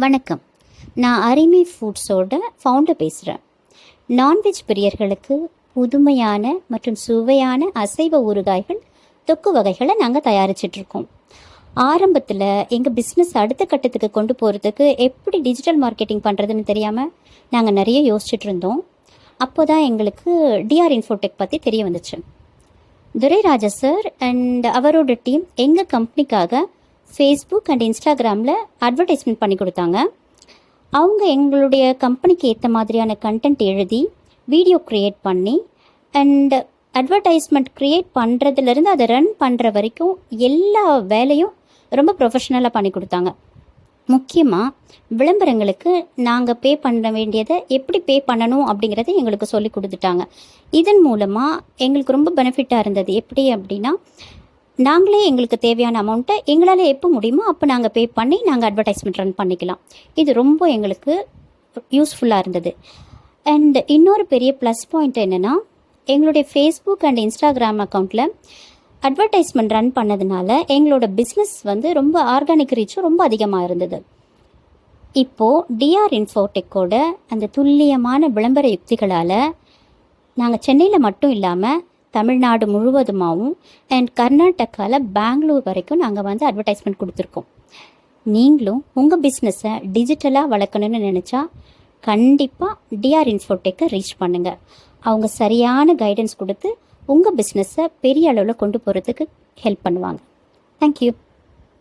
வணக்கம். நான் அரிமை ஃபுட்ஸோட ஃபவுண்டர் பேசுகிறேன். நான்வெஜ் பிரியர்களுக்கு புதுமையான மற்றும் சுவையான அசைவ ஊறுகாய்கள், தொக்கு வகைகளை நாங்கள் தயாரிச்சிட்ருக்கோம். ஆரம்பத்தில் எங்கள் பிஸ்னஸ் அடுத்த கட்டத்துக்கு கொண்டு போகிறதுக்கு எப்படி டிஜிட்டல் மார்க்கெட்டிங் பண்ணுறதுன்னு தெரியாமல் நாங்கள் நிறைய யோசிச்சுட்டு இருந்தோம். அப்போ தான் எங்களுக்கு டிஆர் இன்ஃபோடெக் பற்றி தெரிய வந்துச்சு. துரைராஜா சார் அண்ட் அவரோட டீம் எங்கள் கம்பெனிக்காக ஃபேஸ்புக் அண்ட் இன்ஸ்டாகிராமில் அட்வர்டைஸ்மெண்ட் பண்ணி கொடுத்தாங்க. அவங்க எங்களுடைய கம்பெனிக்கு ஏற்ற மாதிரியான கண்டென்ட் எழுதி வீடியோ க்ரியேட் பண்ணி அண்ட் அட்வர்டைஸ்மெண்ட் க்ரியேட் பண்ணுறதுலேருந்து அதை ரன் பண்ணுற வரைக்கும் எல்லா வேலையும் ரொம்ப ப்ரொஃபஷ்னலாக பண்ணி கொடுத்தாங்க. முக்கியமாக விளம்பரங்களுக்கு நாங்கள் பே பண்ண வேண்டியதை எப்படி பே பண்ணணும் அப்படிங்கிறத எங்களுக்கு சொல்லி கொடுத்துட்டாங்க. இதன் மூலமாக எங்களுக்கு ரொம்ப பெனிஃபிட்டாக இருந்தது. எப்படி அப்படின்னா, நாங்களே எங்களுக்கு தேவையான அமௌண்ட்டை எங்களால் எப்போ முடியுமோ அப்போ நாங்கள் பே பண்ணி நாங்கள் அட்வர்டைஸ்மெண்ட் ரன் பண்ணிக்கலாம். இது ரொம்ப எங்களுக்கு யூஸ்ஃபுல்லாக இருந்தது. அண்ட் இன்னொரு பெரிய ப்ளஸ் பாயிண்ட் என்னென்னா, எங்களுடைய ஃபேஸ்புக் அண்ட் இன்ஸ்டாகிராம் அக்கௌண்ட்டில் அட்வர்டைஸ்மெண்ட் ரன் பண்ணதுனால எங்களோட பிஸ்னஸ் ரொம்ப ஆர்கானிக் ரீச்சும் ரொம்ப அதிகமாக இருந்தது. இப்போது டிஆர் இன்ஃபோடெக்கோட அந்த துல்லியமான விளம்பர யுக்திகளால் நாங்கள் சென்னையில் மட்டும் இல்லாமல் தமிழ்நாடு முழுவதுமாகவும் அண்ட் கர்நாடகாவில் பெங்களூர் வரைக்கும் நாங்கள் அட்வர்டைஸ்மெண்ட் கொடுத்துருக்கோம். நீங்களும் உங்கள் பிஸ்னஸை டிஜிட்டலாக வளர்க்கணுன்னு நினச்சா கண்டிப்பாக டிஆர் இன்ஃபோடெக்கை ரீச் பண்ணுங்கள். அவங்க சரியான கைடன்ஸ் கொடுத்து உங்கள் பிஸ்னஸை பெரிய அளவில் கொண்டு போகிறதுக்கு ஹெல்ப் பண்ணுவாங்க. தேங்க்யூ.